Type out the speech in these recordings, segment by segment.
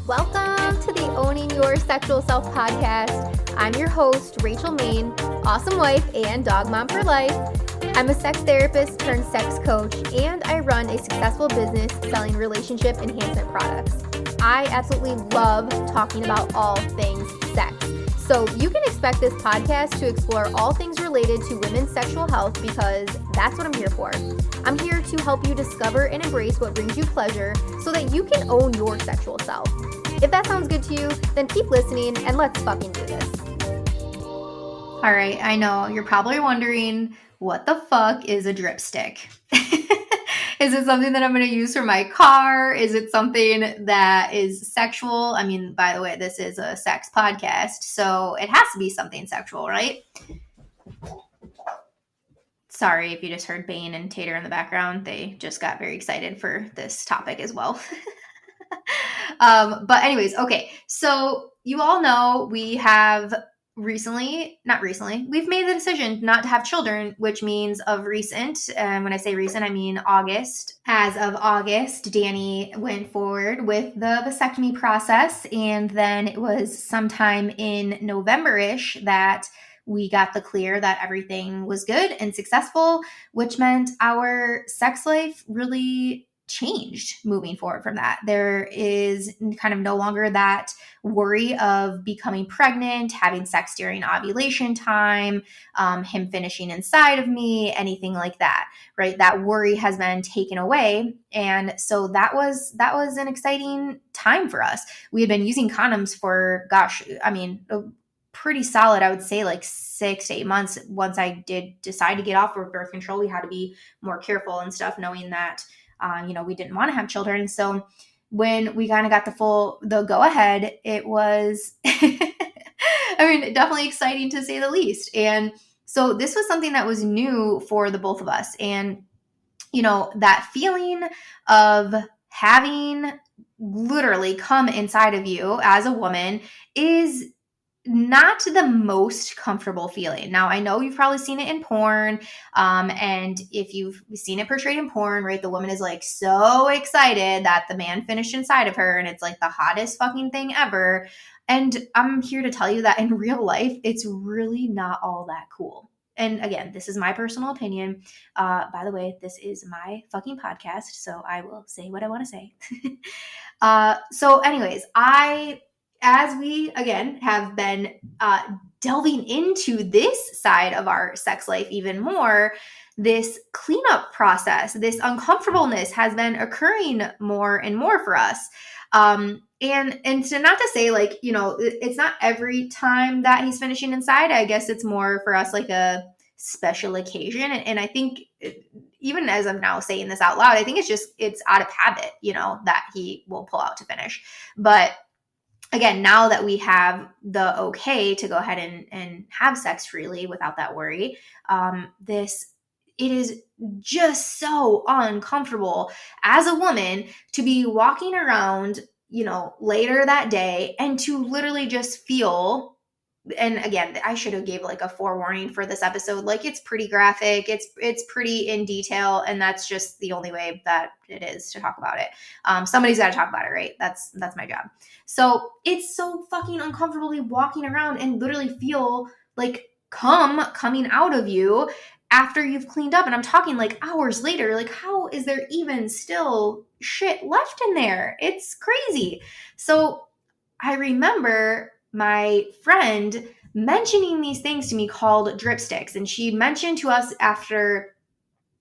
Welcome to the Owning Your Sexual Self podcast. I'm your host, Rachel Main, awesome wife and dog mom for life. I'm a sex therapist turned sex coach, and I run a successful business selling relationship enhancement products. I absolutely love talking about all things sex. So you can expect this podcast to explore all things related to women's sexual health because that's what I'm here for. I'm here to help you discover and embrace what brings you pleasure so that you can own your sexual self. If that sounds good to you, then keep listening and let's fucking do this. All right, I know you're probably wondering, what the fuck is a dripstick? Is it something that I'm going to use for my car? Is it something that is sexual? I mean, by the way, this is a sex podcast, so it has to be something sexual, right? Sorry if you just heard Bane and Tater in the background. They just got very excited for this topic as well. But anyways, okay. So you all know we have we've made the decision not to have children, which means of recent. When I say recent, I mean August. As of August, Danny went forward with the vasectomy process. And then it was sometime in November-ish that we got the clear that everything was good and successful, which meant our sex life really changed moving forward from that. There is kind of no longer that worry of becoming pregnant, having sex during ovulation time, him finishing inside of me, anything like that, right? That worry has been taken away. And so that was an exciting time for us. We had been using condoms for, pretty solid, I would say like 6 to 8 months. Once I did decide to get off of birth control, we had to be more careful and stuff, knowing that we didn't want to have children. So when we kind of got the go ahead, it was, definitely exciting to say the least. And so this was something that was new for the both of us. And, that feeling of having literally come inside of you as a woman is not the most comfortable feeling. Now, I know you've probably seen it in porn. And if you've seen it portrayed in porn, right, the woman is like so excited that the man finished inside of her and it's like the hottest fucking thing ever. And I'm here to tell you that in real life, it's really not all that cool. And again, this is my personal opinion. By the way, this is my fucking podcast, so I will say what I want to say. So anyways, as we, again, have been delving into this side of our sex life even more, this cleanup process, this uncomfortableness has been occurring more and more for us. And to not to say like, it's not every time that he's finishing inside. I guess it's more for us like a special occasion. And I think even as I'm now saying this out loud, I think it's out of habit, that he will pull out to finish. But again, now that we have the okay to go ahead and have sex freely without that worry, it is just so uncomfortable as a woman to be walking around, later that day and to literally just feel. And again, I should have gave like a forewarning for this episode. Like, it's pretty graphic. It's pretty in detail. And that's just the only way that it is to talk about it. Somebody's got to talk about it, right? That's my job. So it's so fucking uncomfortably walking around and literally feel like coming out of you after you've cleaned up. And I'm talking like hours later. Like, how is there even still shit left in there? It's crazy. So I remember my friend mentioning these things to me called dripsticks. And she mentioned to us after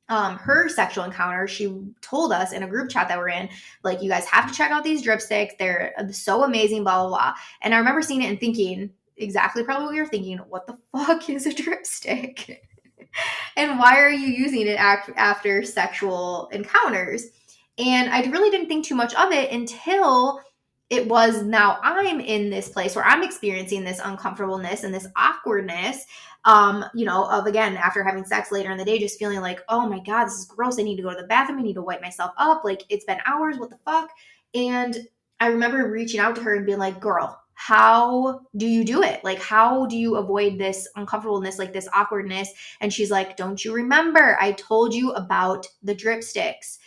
her sexual encounter, she told us in a group chat that we're in, like, you guys have to check out these dripsticks. They're so amazing, blah, blah, blah. And I remember seeing it and thinking exactly probably what you're thinking. What the fuck is a dripstick? And why are you using it after sexual encounters? And I really didn't think too much of it until it was now I'm in this place where I'm experiencing this uncomfortableness and this awkwardness, of, again, after having sex later in the day, just feeling like, oh my God, this is gross. I need to go to the bathroom. I need to wipe myself up. Like, it's been hours. What the fuck? And I remember reaching out to her and being like, girl, how do you do it? Like, how do you avoid this uncomfortableness, like this awkwardness? And she's like, don't you remember? I told you about the dripsticks.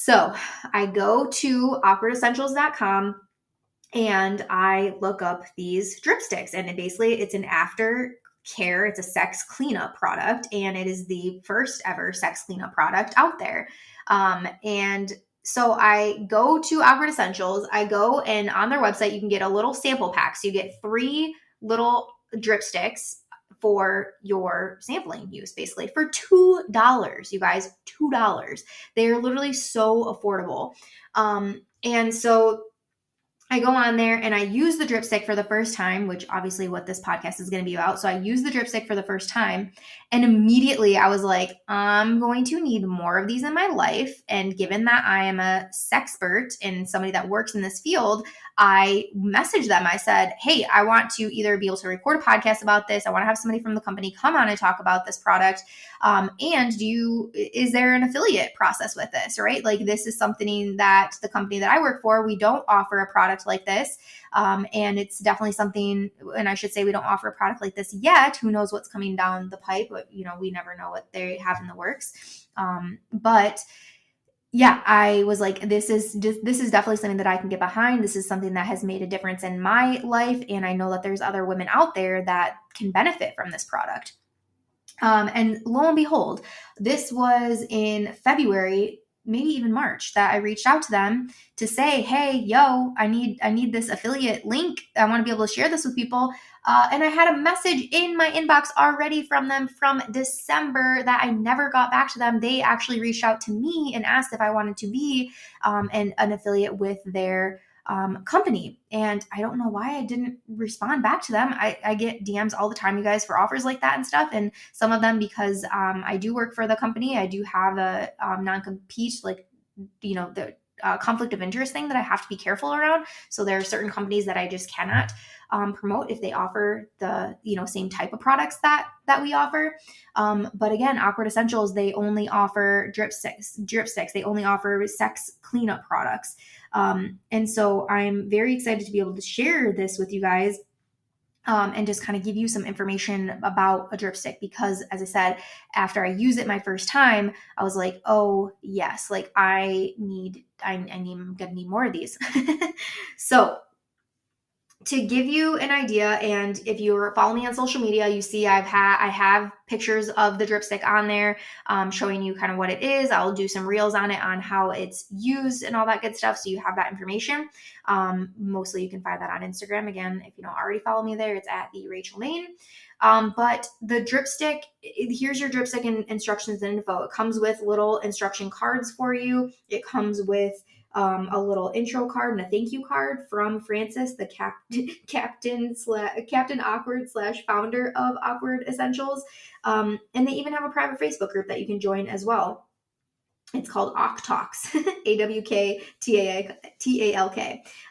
So I go to awkwardessentials.com And I look up these Dripsticks, and it's an aftercare, it's a sex cleanup product, and it is the first ever sex cleanup product out there. And so I go to Awkward Essentials. I go, and on their website, you can get a little sample pack. So you get 3 little Dripsticks for your sampling use, basically for $2, you guys, $2. They are literally so affordable. And so I go on there and I use the Dripstick for the first time, which obviously what this podcast is going to be about. So I use the Dripstick for the first time, and immediately I was like, I'm going to need more of these in my life. And given that I am a sexpert and somebody that works in this field, I messaged them. I said, hey, I want to either be able to record a podcast about this. I want to have somebody from the company come on and talk about this product. And is there an affiliate process with this, right? Like, this is something that the company that I work for, we don't offer a product like this. And it's definitely something, and I should say we don't offer a product like this yet. Who knows what's coming down the pipe, but we never know what they have in the works. But yeah, I was like, this is definitely something that I can get behind. This is something that has made a difference in my life. And I know that there's other women out there that can benefit from this product. And lo and behold, this was in February, maybe even March, that I reached out to them to say, hey, yo, I need this affiliate link. I want to be able to share this with people. And I had a message in my inbox already from them from December that I never got back to them. They actually reached out to me and asked if I wanted to be an affiliate with their company. And I don't know why I didn't respond back to them. I get DMs all the time, you guys, for offers like that and stuff. And some of them, because I do work for the company, I do have a non-compete, like, the conflict of interest thing that I have to be careful around. So there are certain companies that I just cannot promote if they offer the same type of products that we offer. But again, Awkward Essentials, they only offer dripsticks. They only offer sex cleanup products. And so I'm very excited to be able to share this with you guys. And just kind of give you some information about a Dripstick, because as I said, after I use it my first time, I was like, oh yes, like I'm gonna need more of these. So to give you an idea, and if you follow me on social media, you see I have pictures of the Dripstick on there, showing you kind of what it is. I'll do some reels on it on how it's used and all that good stuff, so you have that information. Mostly you can find that on Instagram. Again, if you don't already follow me there, it's at the Rachel Main. But the Dripstick, here's your Dripstick instructions and info. It comes with little instruction cards for you. It comes with a little intro card and a thank you card from Francis, the Captain Awkward / founder of Awkward Essentials. And they even have a private Facebook group that you can join as well. It's called Awk Talks, AWKTALK.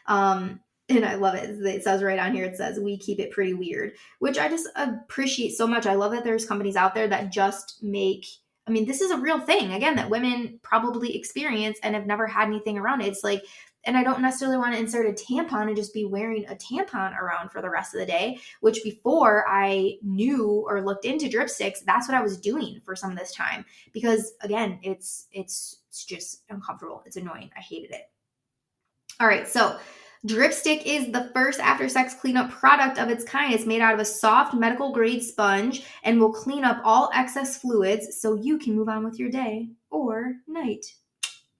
And I love it. It says right on here, it says, we keep it pretty weird, which I just appreciate so much. I love that there's companies out there that just make, this is a real thing, again, that women probably experience and have never had anything around it. It's like, and I don't necessarily want to insert a tampon and just be wearing a tampon around for the rest of the day, which before I knew or looked into Dripsticks, that's what I was doing for some of this time. Because again, it's just uncomfortable. It's annoying. I hated it. All right. So Dripstick is the first after sex cleanup product of its kind. It's made out of a soft medical grade sponge and will clean up all excess fluids so you can move on with your day or night,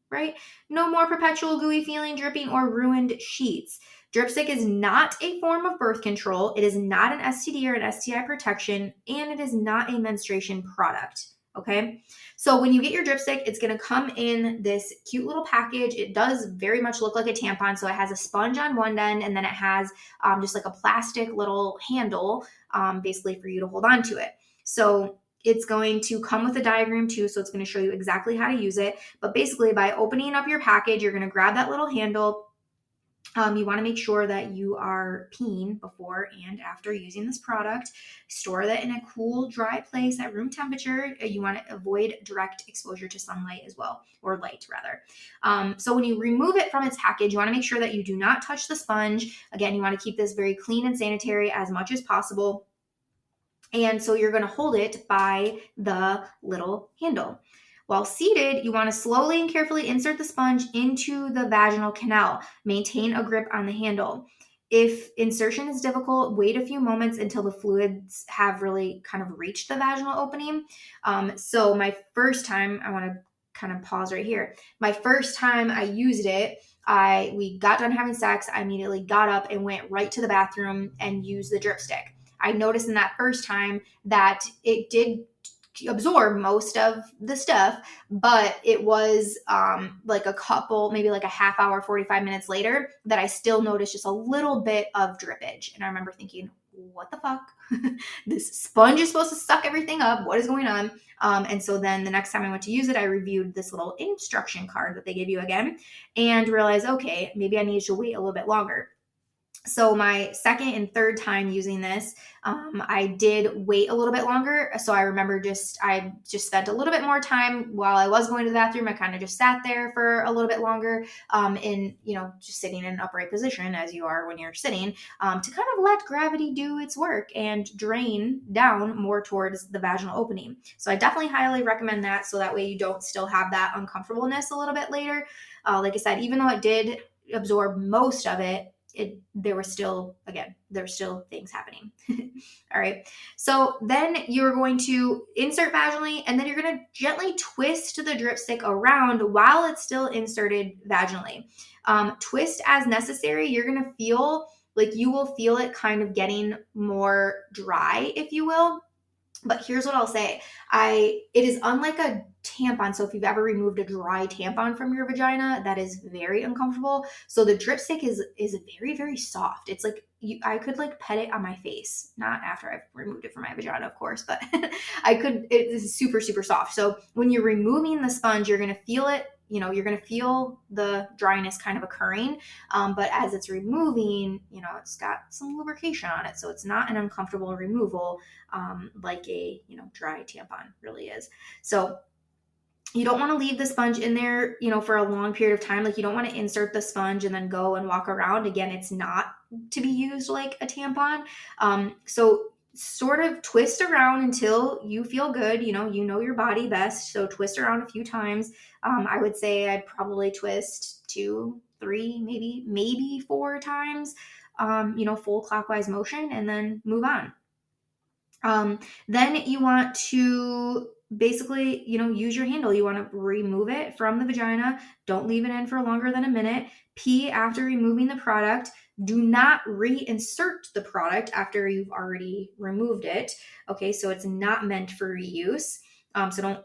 right? No more perpetual gooey feeling, dripping, or ruined sheets. Dripstick is not a form of birth control. It is not an STD or an STI protection, and it is not a menstruation product. Okay, so when you get your Dripstick, it's going to come in this cute little package. It does very much look like a tampon. So it has a sponge on one end, and then it has just like a plastic little handle, basically for you to hold on to it. So it's going to come with a diagram too. So it's going to show you exactly how to use it. But basically, by opening up your package, you're going to grab that little handle. You want to make sure that you are peeing before and after using this product. Store that in a cool, dry place at room temperature. You want to avoid direct exposure to sunlight as well, or light rather. So when you remove it from its package, you want to make sure that you do not touch the sponge. Again, you want to keep this very clean and sanitary as much as possible. And so you're going to hold it by the little handle. While seated, you want to slowly and carefully insert the sponge into the vaginal canal. Maintain a grip on the handle. If insertion is difficult, wait a few moments until the fluids have really kind of reached the vaginal opening. So my first time, I want to kind of pause right here. My first time I used it, we got done having sex. I immediately got up and went right to the bathroom and used the Dripstick. I noticed in that first time that it did absorb most of the stuff, but it was like a couple, maybe like a half hour, 45 minutes later, that I still noticed just a little bit of drippage. And I remember thinking, what the fuck? This sponge is supposed to suck everything up. What is going on? And so then the next time I went to use it, I reviewed this little instruction card that they give you again and realized, okay, maybe I needed to wait a little bit longer. So my second and third time using this, I did wait a little bit longer. So I remember I just spent a little bit more time while I was going to the bathroom. I kind of just sat there for a little bit longer, just sitting in an upright position as you are when you're sitting, to kind of let gravity do its work and drain down more towards the vaginal opening. So I definitely highly recommend that. So that way you don't still have that uncomfortableness a little bit later. Like I said, even though it did absorb most of it, there were still things happening. All right. So then you're going to insert vaginally, and then you're going to gently twist the Dripstick around while it's still inserted vaginally. Twist as necessary. You're going to feel like you will feel it kind of getting more dry, if you will. But here's what I'll say. It is unlike a tampon. So if you've ever removed a dry tampon from your vagina, that is very uncomfortable. So the Dripstick is very, very soft. It's like I could like pet it on my face, not after I've removed it from my vagina, of course, but it is super, super soft. So when you're removing the sponge, you're going to feel it. You're going to feel the dryness kind of occurring. But as it's removing, it's got some lubrication on it. So it's not an uncomfortable removal like a, dry tampon really is. So you don't want to leave the sponge in there, for a long period of time. Like you don't want to insert the sponge and then go and walk around. Again, it's not to be used like a tampon. So sort of twist around until you feel good. You know your body best. So twist around a few times. I would say I'd probably twist 2, 3, maybe 4 times, full clockwise motion, and then move on. Then you want to basically, use your handle. You want to remove it from the vagina. Don't leave it in for longer than a minute. Pee after removing the product. Do not reinsert the product after you've already removed it. Okay, so it's not meant for reuse. So don't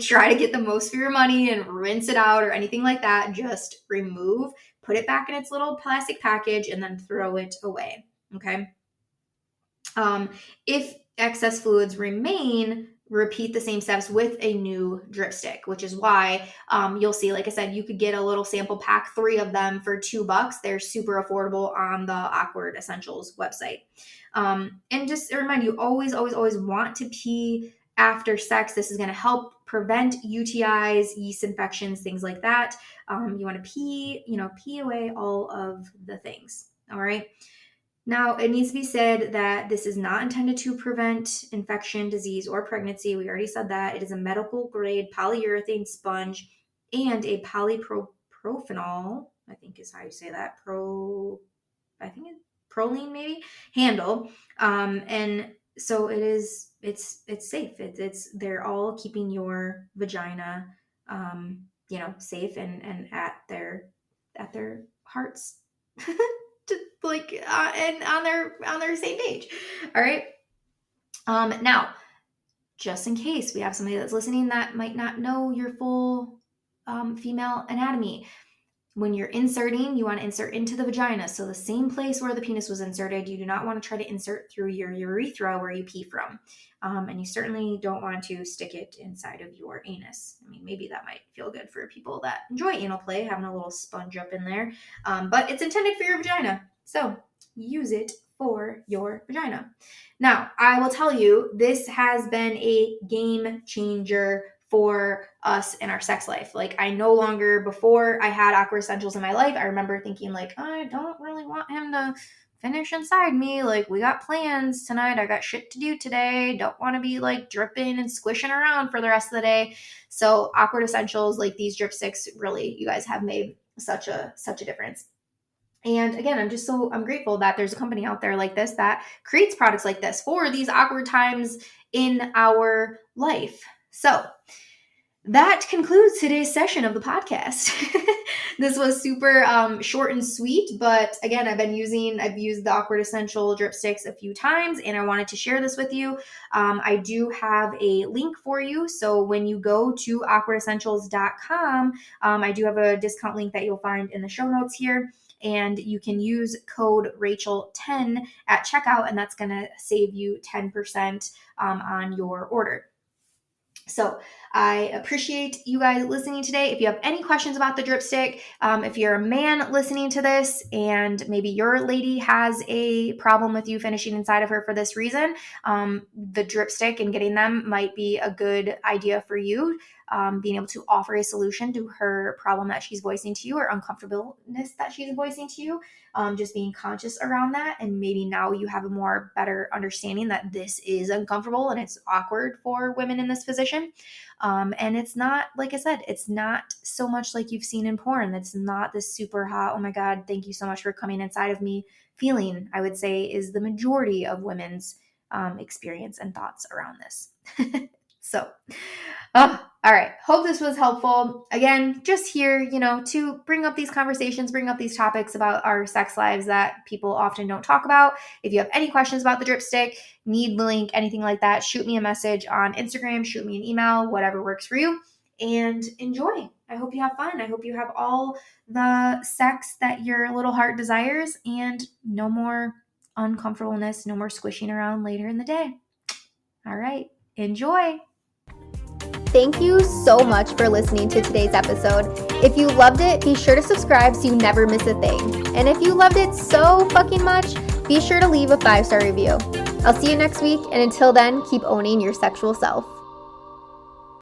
try to get the most for your money and rinse it out or anything like that. Just remove, put it back in its little plastic package, and then throw it away. Okay. If excess fluids remain, repeat the same steps with a new Dripstick, which is why you'll see, like I said, you could get a little sample pack, 3 of them for $2. They're super affordable on the Awkward Essentials website. And just a reminder, you always, always, always want to pee after sex. This is going to help prevent UTIs, yeast infections, things like that. You want to pee away all of the things. All right. Now, it needs to be said that this is not intended to prevent infection, disease, or pregnancy. We already said that. It is a medical grade polyurethane sponge and a polypropylene, I think is how you say that, proline maybe, handle. And so it's safe. They're all keeping your vagina, safe and at their hearts. And on their same page. All right. Now, just in case we have somebody that's listening that might not know your full female anatomy, when you're inserting, you want to insert into the vagina. So the same place where the penis was inserted, you do not want to try to insert through your urethra where you pee from. And you certainly don't want to stick it inside of your anus. I mean, maybe that might feel good for people that enjoy anal play, having a little sponge up in there. But it's intended for your vagina. So use it for your vagina. Now, I will tell you, this has been a game changer for us in our sex life. I no longer, before I had Awkward Essentials in my life, I remember thinking I don't really want him to finish inside me. We got plans tonight. I got shit to do today. Don't want to be dripping and squishing around for the rest of the day. So Awkward Essentials, these Dripsticks, really, you guys have made such a difference. And again, I'm grateful that there's a company out there like this that creates products like this for these awkward times in our life. So that concludes today's session of the podcast. This was super short and sweet, but again, I've used the Awkward Essential Dripsticks a few times, and I wanted to share this with you. I do have a link for you. So when you go to awkwardessentials.com, I do have a discount link that you'll find in the show notes here. And you can use code Rachel10 at checkout, and that's going to save you 10% on your order. So I appreciate you guys listening today. If you have any questions about the Dripstick, if you're a man listening to this and maybe your lady has a problem with you finishing inside of her for this reason, the Dripstick and getting them might be a good idea for you. Being able to offer a solution to her problem that she's voicing to you or uncomfortableness that she's voicing to you, just being conscious around that. And maybe now you have a more better understanding that this is uncomfortable and it's awkward for women in this position. And it's not, like I said, it's not so much like you've seen in porn. It's not this super hot, oh my God, thank you so much for coming inside of me feeling, I would say, is the majority of women's experience and thoughts around this. So, all right. Hope this was helpful. Again, just here, to bring up these conversations, bring up these topics about our sex lives that people often don't talk about. If you have any questions about the Dripstick, need the link, anything like that, shoot me a message on Instagram, shoot me an email, whatever works for you, and enjoy. I hope you have fun. I hope you have all the sex that your little heart desires and no more uncomfortableness, no more squishing around later in the day. All right. Enjoy. Thank you so much for listening to today's episode. If you loved it, be sure to subscribe so you never miss a thing. And if you loved it so fucking much, be sure to leave a 5-star review. I'll see you next week, and until then, keep owning your sexual self.